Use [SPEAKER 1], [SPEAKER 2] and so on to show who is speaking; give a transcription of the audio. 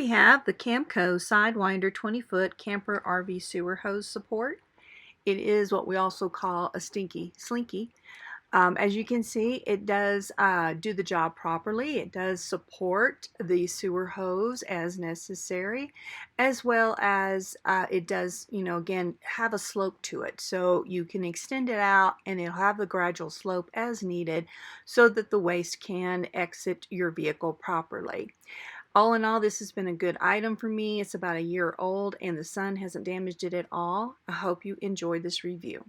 [SPEAKER 1] we have the Camco Sidewinder 20-foot camper RV sewer hose support. It is what we also call a slinky. As you can see, it does do the job properly. It does support the sewer hose as necessary, as well as it does, again, have a slope to it. So you can extend it out and it'll have the gradual slope as needed so that the waste can exit your vehicle properly. All in all, this has been a good item for me. It's about a year old and the sun hasn't damaged it at all. I hope you enjoyed this review.